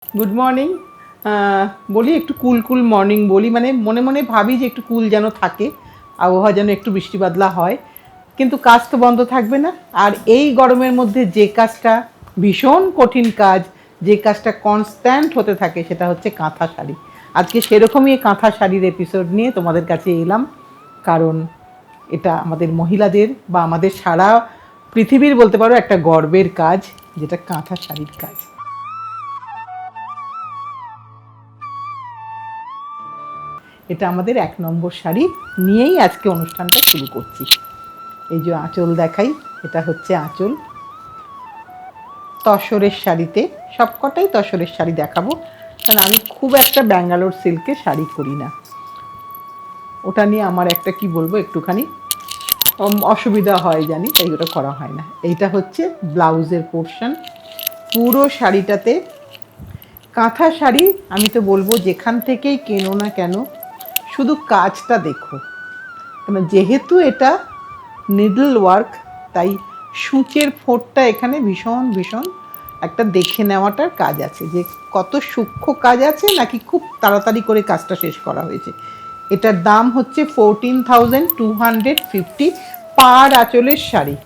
Good morning. বলি একটু কুল কুল morning বলি, মানে মনে মনে ভাবি যে একটু কুল যেন থাকে, আবহাওয়া যেন একটু বৃষ্টি বাদলা হয়, কিন্তু কাজ তো বন্ধ থাকবে না। আর এই গরমের মধ্যে যে কাজটা ভীষণ কঠিন কাজ, যে কাজটা কনস্ট্যান্ট হতে থাকে, সেটা হচ্ছে কাঁথা শাড়ি। আজকে সেরকমই কাঁথা শাড়ির এপিসোড নিয়ে তোমাদের কাছে এলাম, কারণ এটা আমাদের মহিলাদের বা আমাদের সারা পৃথিবীর বলতে পারো একটা গর্বের কাজ, যেটা কাঁথা শাড়ির কাজ। এটা আমাদের 1 নম্বর শাড়ি নিয়েই আজকে অনুষ্ঠানটা শুরু করছি। এই যে আঁচল দেখাই, এটা হচ্ছে আঁচল। তসরের শাড়িতে, সবকটাই তসরের শাড়ি দেখাবো, কারণ আমি খুব একটা ব্যাঙ্গালোর সিল্কের শাড়ি করি না। ওটা নিয়ে আমার একটা কি বলবো, একটুখানি অসুবিধা হয় জানি, তাই ওটা করা হয় না। এইটা হচ্ছে ব্লাউজের পোর্শন। পুরো শাড়িটাতে কাঁথা শাড়ি, আমি তো বলবো যেখান থেকেই কেনো না কেন, শুধু কাজটা দেখো। কারণ যেহেতু এটা নিডল ওয়ার্ক, তাই সূচের ফোঁটটা এখানে ভীষণ ভীষণ একটা দেখে নেওয়াটার কাজ আছে, যে কত সূক্ষ্ম কাজ আছে, নাকি খুব তাড়াতাড়ি করে কাজটা শেষ করা হয়েছে। এটার দাম হচ্ছে 14,250 পার আঁচলের শাড়ি।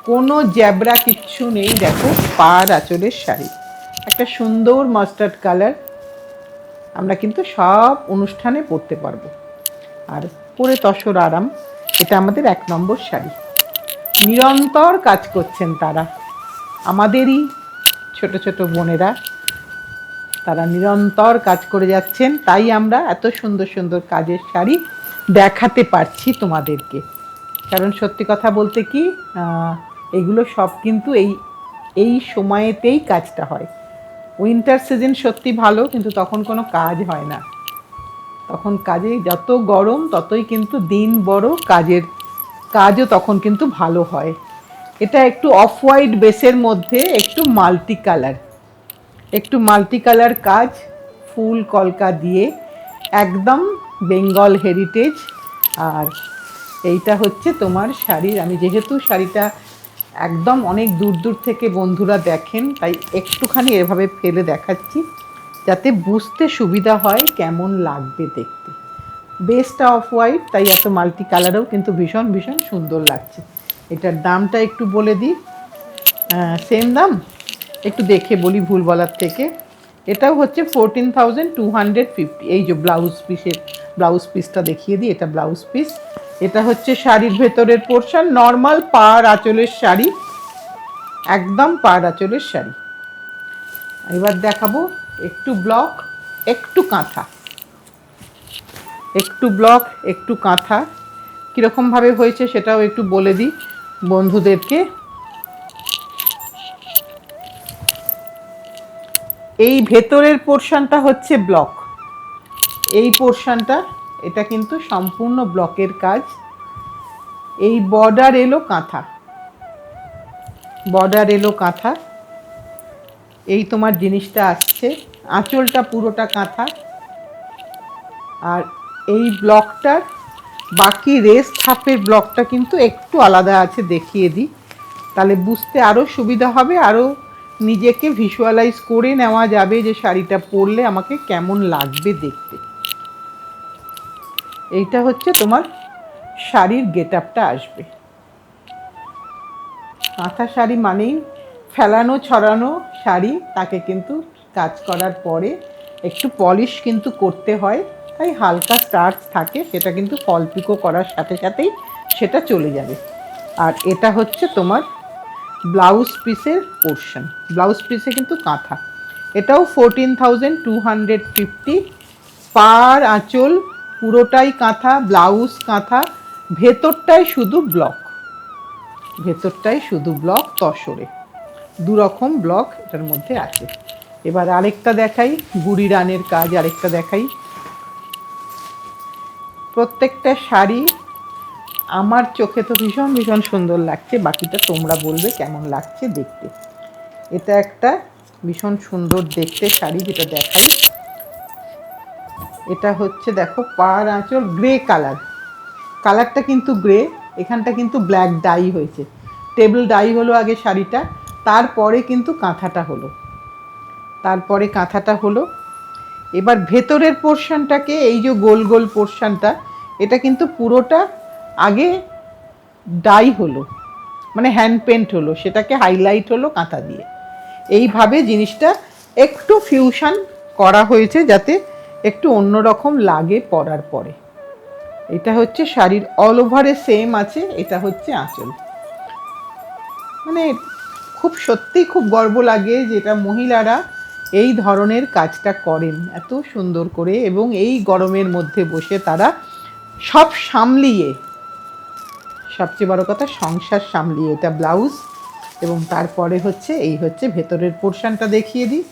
কোনো জ্যাবরা কিচ্ছু নেই, দেখো পার আঁচলের শাড়ি, একটা সুন্দর মাস্টার্ড কালার। আমরা কিন্তু সব অনুষ্ঠানে পরতে পারবো, আর পরে তসর আরাম। এটা আমাদের 1 নম্বর শাড়ি। নিরন্তর কাজ করছেন তারা, আমাদেরই ছোট ছোট বোনেরা, তারা নিরন্তর কাজ করে যাচ্ছেন, তাই আমরা এত সুন্দর সুন্দর কাজের শাড়ি দেখাতে পারছি তোমাদেরকে। কারণ সত্যি কথা বলতে কি, এগুলো সব কিন্তু এই সময়েতেই কাজটা হয়। উইন্টার সিজন সত্যি ভালো, কিন্তু তখন কোনো কাজ হয় না। তখন কাজে যত গরম, ততই কিন্তু দিন বড়, কাজও তখন কিন্তু ভালো হয়। এটা একটু অফ হোয়াইট বেসের মধ্যে একটু মাল্টি কালার কাজ, ফুল কলকা দিয়ে, একদম বেঙ্গল হেরিটেজ। আর এইটা হচ্ছে তোমার শাড়ির, আমি যেহেতু শাড়িটা একদম অনেক দূর দূর থেকে বন্ধুরা দেখেন, তাই একটুখানি এভাবে ফেলে দেখাচ্ছি, যাতে বুঝতে সুবিধা হয় কেমন লাগবে দেখতে। বেসটা অফ হোয়াইট, তাই এত মাল্টি কালারেও কিন্তু ভীষণ ভীষণ সুন্দর লাগছে। এটার দামটা একটু বলে দিই, সেম দাম, একটু দেখে বলি ভুল বলার থেকে। এটাও হচ্ছে 14,250। এই যে ব্লাউজ পিসটা দেখিয়ে দিই, এটা ব্লাউজ পিস। এটা হচ্ছে শাড়ির ভেতরের পোর্শন, নর্মাল পাড় আঁচলের শাড়ি, একদম পাড় আঁচলের শাড়ি। এবার দেখাবো একটু ব্লক, একটু কাঁথা। একটু ব্লক একটু কাঁথা কীরকমভাবে হয়েছে সেটাও একটু বলে দিই বন্ধুদেরকে। এই ভেতরের পোর্শনটা হচ্ছে ব্লক, এই পোর্শনটা, এটা কিন্তু সম্পূর্ণ ব্লকের কাজ। এই বর্ডার এলো কাঁথা, এই তোমার জিনিসটা আসছে, আঁচলটা পুরোটা কাঁথা। আর এই ব্লকটার বাকি রেস্ট হাফের ব্লকটা কিন্তু একটু আলাদা আছে, দেখিয়ে দিই, তাহলে বুঝতে আরও সুবিধা হবে, আরও নিজেকে ভিজুয়ালাইজ করে নেওয়া যাবে যে শাড়িটা পরলে আমাকে কেমন লাগবে দেখতে। এইটা হচ্ছে তোমার শাড়ির গেট আপটা আসবে। কাঁথা শাড়ি মানেই ফেলানো ছড়ানো শাড়ি, তাকে কিন্তু কাজ করার পরে একটু পলিশ কিন্তু করতে হয়, তাই হালকা স্টার্চ থাকে, সেটা কিন্তু ফল পিকো করার সাথে সাথেই সেটা চলে যাবে। আর এটা হচ্ছে তোমার ব্লাউজ পিসের পোর্শন, ব্লাউজ পিসে কিন্তু কাঁথা। এটাও 14,250 পার আঁচল, পুরোটাই কাঁথা, ব্লাউজ কাঁথা, ভেতরটাই শুধু ব্লক তসরে, দুরকম ব্লক এটার মধ্যে আছে। এবার আরেকটা দেখাই, গুড়ি রানের কাজ আরেকটা দেখাই। প্রত্যেকটা শাড়ি আমার চোখে তো ভীষণ ভীষণ সুন্দর লাগছে, বাকিটা তোমরা বলবে কেমন লাগছে দেখতে। এটা একটা ভীষণ সুন্দর দেখতে শাড়ি, যেটা দেখাই। এটা হচ্ছে দেখো পাড় আঁচল, গ্রে কালারটা কিন্তু গ্রে, এখানটা কিন্তু ব্ল্যাক ডাই হয়েছে, টেবিল ডাই হলো আগে শাড়িটা, তারপরে কিন্তু কাঁথাটা হলো। তারপরে কাঁথাটা হলো। এবার ভেতরের পোর্শনটাকে, এই যে গোল গোল পোর্শনটা, এটা কিন্তু পুরোটা আগে ডাই হলো, মানে হ্যান্ড পেন্ট হলো, সেটাকে হাইলাইট হলো কাঁথা দিয়ে। এইভাবে জিনিসটা একটু ফিউশন করা হয়েছে যাতে একটু অন্যরকম লাগে পরার পরে। এটা হচ্ছে শাড়ির অল ওভারে সেম আছে, এটা হচ্ছে আঁচল। মানে খুব সত্যি খুব গর্ব লাগে যেটা মহিলারা এই ধরনের কাজটা করেন এত সুন্দর করে, এবং এই গরমের মধ্যে বসে তারা সব সামলিয়ে, সবচেয়ে বড় কথা সংসার সামলিয়ে। এটা ব্লাউজ, এবং তারপরে হচ্ছে এই হচ্ছে ভেতরের পোর্শনটা দেখিয়ে দিই।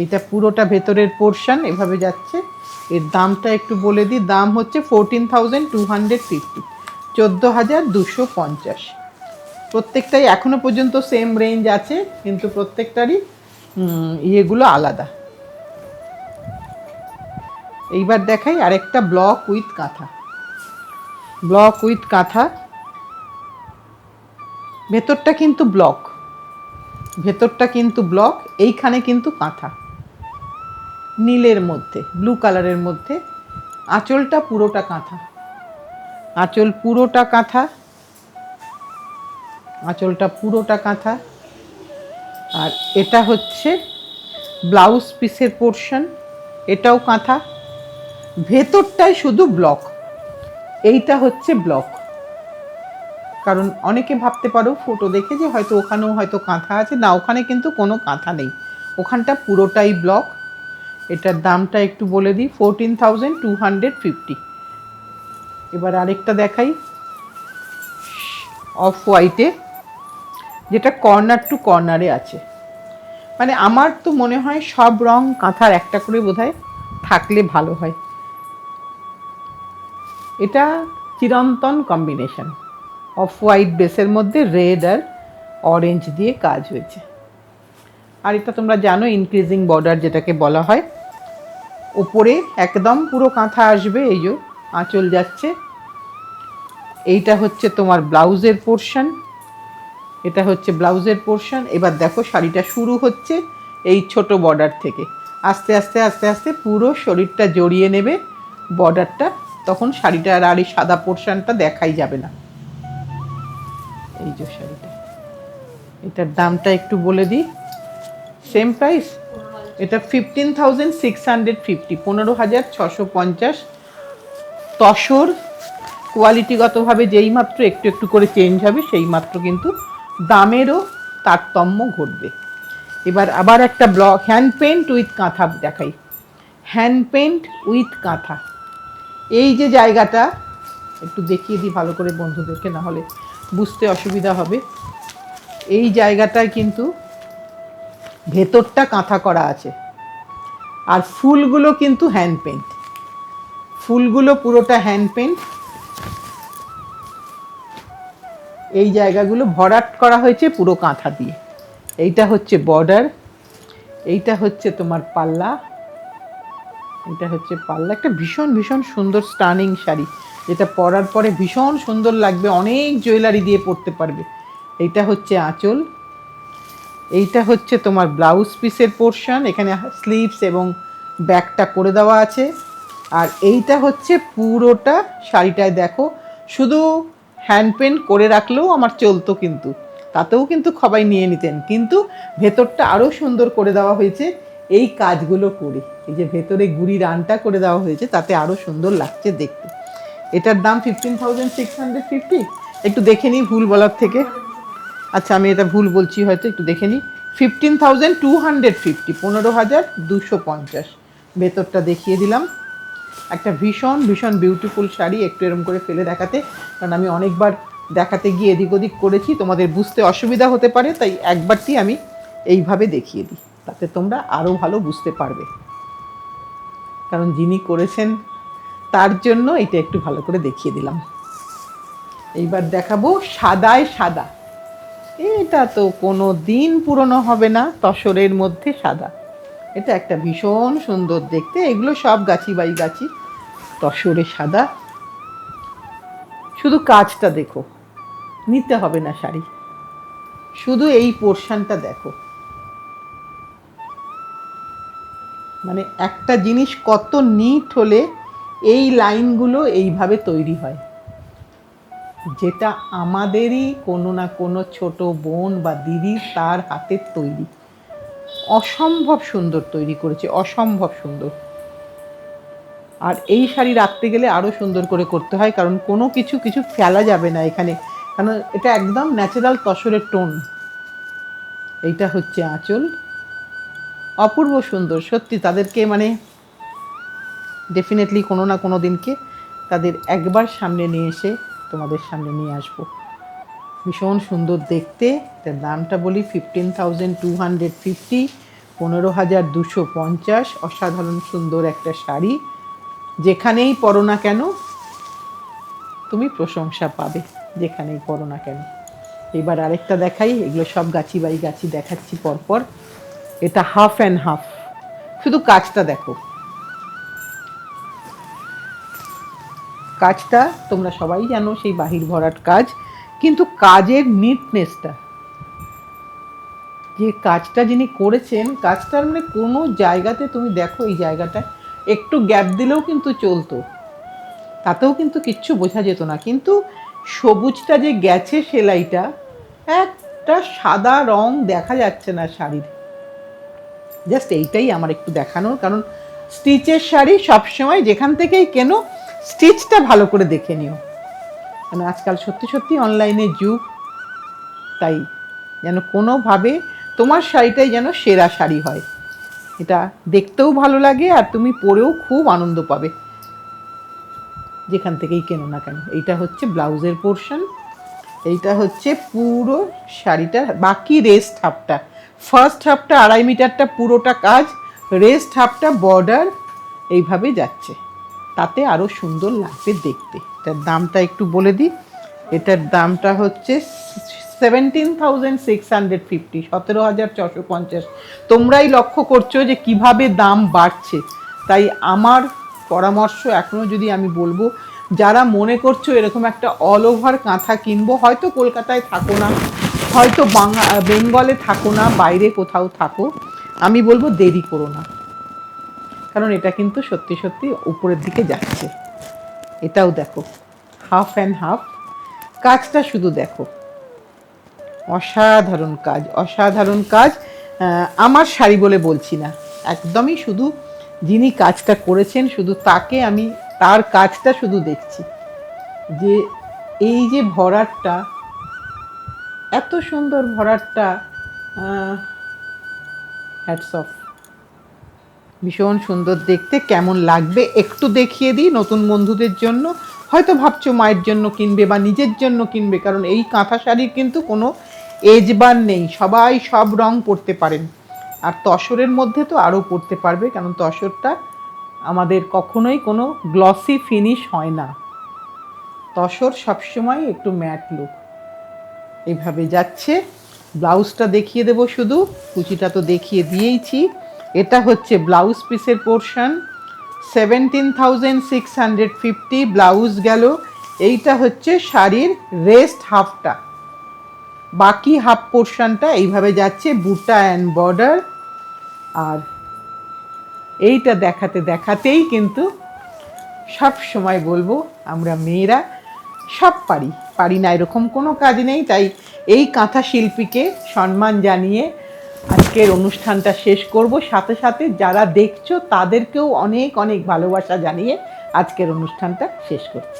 এইটা পুরোটা ভেতরের পোর্শন এভাবে যাচ্ছে। এর দামটা একটু বলে দিই, দাম হচ্ছে 14,250, 14,250। প্রত্যেকটাই এখনো পর্যন্ত সেম রেঞ্জ আছে, কিন্তু প্রত্যেকটারই ইয়েগুলো আলাদা। এইবার দেখাই আরেকটা ব্লক উইথ কাঁথা। ব্লক উইথ কাঁথা, ভেতরটা কিন্তু ব্লক, ভেতরটা কিন্তু ব্লক, এইখানে কিন্তু কাঁথা নীলের মধ্যে, ব্লু কালারের মধ্যে। আঁচলটা পুরোটা কাঁথা, আঁচল পুরোটা কাঁথা, আঁচলটা পুরোটা কাঁথা। আর এটা হচ্ছে ব্লাউজ পিসের পোর্শন, এটাও কাঁথা, ভেতরটাই শুধু ব্লক। এইটা হচ্ছে ব্লক। কারণ অনেকে ভাবতে পারো ফটো দেখে যে হয়তো ওখানেও হয়তো কাঁথা আছে, না, ওখানে কিন্তু কোনো কাঁথা নেই, ওখানটা পুরোটাই ব্লক। এটার দামটা একটু বলে দিই, 14,250। এবার আরেকটা দেখাই অফ হোয়াইটে, যেটা কর্নার টু কর্নারে আছে। মানে আমার তো মনে হয় সব রং কাঁথার একটা করে বোধহয় থাকলে ভালো হয়। এটা চিরন্তন কম্বিনেশন, অফ হোয়াইট বেসের মধ্যে রেড আর অরেঞ্জ দিয়ে কাজ হয়েছে। আর এটা তোমরা জানো ইনক্রিজিং বর্ডার যেটাকে বলা হয়। ওপরে একদম পুরো কাঁথা আসবে, এই যে আঁচল যাচ্ছে। এইটা হচ্ছে তোমার ব্লাউজের পোর্শন, এটা হচ্ছে ব্লাউজের পোর্শন। এবার দেখো শাড়িটা শুরু হচ্ছে এই ছোট বর্ডার থেকে, আস্তে আস্তে আস্তে আস্তে পুরো শরীরটা জড়িয়ে নেবে বর্ডারটা, তখন শাড়িটার আর এই সাদা পোর্শনটা দেখাই যাবে না। এই যে শাড়িটা, এটার দামটা একটু বলে দিই, সেম প্রাইস। এটা 15,650, 15,650। তসর কোয়ালিটিগতভাবে যেই মাত্র একটু একটু করে চেঞ্জ হবে, সেই মাত্র কিন্তু দামেরও তারতম্য ঘটবে। এবার আবার একটা ব্লক হ্যান্ড পেন্ট উইথ কাঁথা দেখাই। হ্যান্ড পেন্ট উইথ কাঁথা, এই যে জায়গাটা একটু দেখিয়ে দিই ভালো করে বন্ধুদেরকে, না হলে বুঝতে অসুবিধা হবে। এই জায়গাটায় কিন্তু ভেতরটা কাঁথা করা আছে, আর ফুলগুলো কিন্তু হ্যান্ড পেন্ট, ফুলগুলো পুরোটা হ্যান্ড পেন্ট। এই জায়গাগুলো ভরাট করা হয়েছে পুরো কাঁথা দিয়ে। এইটা হচ্ছে বর্ডার, এইটা হচ্ছে তোমার পাল্লা, এটা হচ্ছে পাল্লা। একটা ভীষণ ভীষণ সুন্দর স্টানিং শাড়ি, যেটা পরার পরে ভীষণ সুন্দর লাগবে, অনেক জুয়েলারি দিয়ে পরতে পারবে। এইটা হচ্ছে আঁচল, এইটা হচ্ছে তোমার ব্লাউজ পিসের পোর্শন, এখানে স্লিভস এবং ব্যাকটা করে দেওয়া আছে। আর এইটা হচ্ছে পুরোটা শাড়িটায় দেখো, শুধু হ্যান্ড পেন্ট করে রাখলেও আমার চলতো, কিন্তু তাতেও কিন্তু সবাই নিয়ে নিতেন, কিন্তু ভেতরটা আরও সুন্দর করে দেওয়া হয়েছে এই কাজগুলো করে। এই যে ভেতরে গুড়ি রানটা করে দেওয়া হয়েছে, তাতে আরও সুন্দর লাগছে দেখতে। এটার দাম 15,650। একটু দেখে নিই ভুল বলার থেকে, আচ্ছা আমি এটা ভুল বলছি হয়তো, একটু দেখে নিই। 15,250, 15,250। ভেতরটা দেখিয়ে দিলাম। একটা ভীষণ ভীষণ বিউটিফুল শাড়ি, একটু এরম করে ফেলে দেখাতে, কারণ আমি অনেকবার দেখাতে গিয়ে এদিক ওদিক করেছি, তোমাদের বুঝতে অসুবিধা হতে পারে, তাই একবারটি আমি এইভাবে দেখিয়ে দিই, তাতে তোমরা আরও ভালো বুঝতে পারবে, কারণ যিনি করেছেন তার জন্য এটা একটু ভালো করে দেখিয়ে দিলাম। এইবার দেখাবো সাদায় সাদা। এটা তো কোনো দিন পুরনো হবে না, তসরের মধ্যে সাদা। এটা একটা ভীষণ সুন্দর দেখতে, এগুলো সব গাছি বাই গাছি, তসরে সাদা। শুধু কাজটা দেখো, নিতে হবে না শাড়ি, শুধু এই পোর্শনটা দেখো। মানে একটা জিনিস কত নিট হলে এই লাইনগুলো এইভাবে তৈরি হয়, যেটা আমাদেরই কোনো না কোনো ছোট বোন বা দিদি তার হাতের তৈরি। অসম্ভব সুন্দর তৈরি করেছে, অসম্ভব সুন্দর। আর এই শাড়ি রাখতে গেলে আরও সুন্দর করে করতে হয়, কারণ কোনো কিছু ফেলা যাবে না এখানে, কারণ এটা একদম ন্যাচারাল তসরের টোন। এইটা হচ্ছে আঁচল, অপূর্ব সুন্দর সত্যি। তাদেরকে মানে ডেফিনেটলি কোনো না কোনো দিনকে তাদের একবার সামনে নিয়ে এসে তোমাদের সামনে নিয়ে আসবো। ভীষণ সুন্দর দেখতে। তার দামটা বলি 15,250, 15,250। অসাধারণ সুন্দর একটা শাড়ি, যেখানেই পরো না কেন তুমি প্রশংসা পাবে, যেখানেই পরো না কেন। এবার আরেকটা দেখাই, এগুলো সব গাছি বাই গাছি দেখাচ্ছি পরপর। এটা হাফ অ্যান্ড হাফ, শুধু কাজটা দেখো, কাজটা তোমরা সবাই জানো সেই বাহির ভরাট কাজ, কিন্তু কাজের নিটনেসটা, যে কাজটা যিনি করেছেন, কাজটার মানে কোনো জায়গাতে তুমি দেখো এই জায়গাটা একটু গ্যাপ দিলেও কিন্তু চলতো, তাতেও কিন্তু কিচ্ছু বোঝা যেত না, কিন্তু সবুজটা যে গেছে সেলাইটা, একটা সাদা রং দেখা যাচ্ছে না শাড়ির। জাস্ট এইটাই আমার একটু দেখানোর, কারণ স্টিচের শাড়ি সবসময় যেখান থেকেই কেনো স্টিচটা ভালো করে দেখে নিও, কারণ আজকাল সত্যি সত্যি অনলাইনে যুগ, তাই যেন কোনোভাবে তোমার শাড়িটাই যেন সেরা শাড়ি হয়, এটা দেখতেও ভালো লাগে আর তুমি পরেও খুব আনন্দ পাবে যেখান থেকেই কেনো না কেন। এইটা হচ্ছে ব্লাউজের পোর্শন, এইটা হচ্ছে পুরো শাড়িটার বাকি রেস্ট হাফটা। ফার্স্ট হাফটা 2.5 মিটারটা পুরোটা কাজ, রেস্ট হাফটা বর্ডার এইভাবে যাচ্ছে, তাতে আরও সুন্দর লাগবে দেখতে। এটার দামটা একটু বলে দিই, এটার দামটা হচ্ছে 17,650, 17,650। তোমরাই লক্ষ্য করছো যে কিভাবে দাম বাড়ছে, তাই আমার পরামর্শ এখনও যদি আমি বলবো, যারা মনে করছো এরকম একটা অল ওভার কাঁথা কিনবো, হয়তো কলকাতায় থাকো না, হয়তো বেঙ্গলে থাকো না, বাইরে কোথাও থাকো, আমি বলবো দেরি করো না, কারণ এটা কিন্তু সত্যি সত্যি উপরের দিকে যাচ্ছে। এটাও দেখো হাফ অ্যান্ড হাফ, কাজটা শুধু দেখো, অসাধারণ কাজ, অসাধারণ কাজ। আমার শাড়ি বলে বলছি না, একদমই শুধু যিনি কাজটা করেছেন শুধু তাকে আমি, তার কাজটা শুধু দেখছি, যে এই যে ভরাটটা, এত সুন্দর ভরাটটা, হ্যাটস অফ। ভীষণ সুন্দর দেখতে, কেমন লাগবে একটু দেখিয়ে দিই নতুন বন্ধুদের জন্য। হয়তো ভাবছো মায়ের জন্য কিনবে বা নিজের জন্য কিনবে, কারণ এই কাঁথা শাড়ির কিন্তু কোনো এজ বার নেই, সবাই সব রং পরতে পারেন, আর তসরের মধ্যে তো আরও পরতে পারবে, কারণ তসরটা আমাদের কখনোই কোনো গ্লসি ফিনিশ হয় না, তসর সবসময় একটু ম্যাট লুক। এইভাবে যাচ্ছে। ব্লাউজটা দেখিয়ে দেবো, শুধু কুচিটা তো দেখিয়ে দিয়েইছি। এটা হচ্ছে ব্লাউজ পিসের পোর্শন, 17,650 ব্লাউজ গেল। এইটা হচ্ছে শাড়ির রেস্ট হাফটা, বাকি হাফ পোর্শনটা এইভাবে যাচ্ছে বুটা অ্যান্ড বর্ডার। আর এইটা দেখাতে দেখাতেই কিন্তু সব সময় বলবো আমরা মেয়েরা সব পারি, পারি না এরকম কোনো কাজ নেই, তাই এই কাঁথা শিল্পীকে সম্মান জানিয়ে আজকের অনুষ্ঠানটা শেষ করব। সাথে সাথে যারা দেখছো তাদেরকেও অনেক অনেক ভালোবাসা জানিয়ে আজকের অনুষ্ঠানটা শেষ করছি।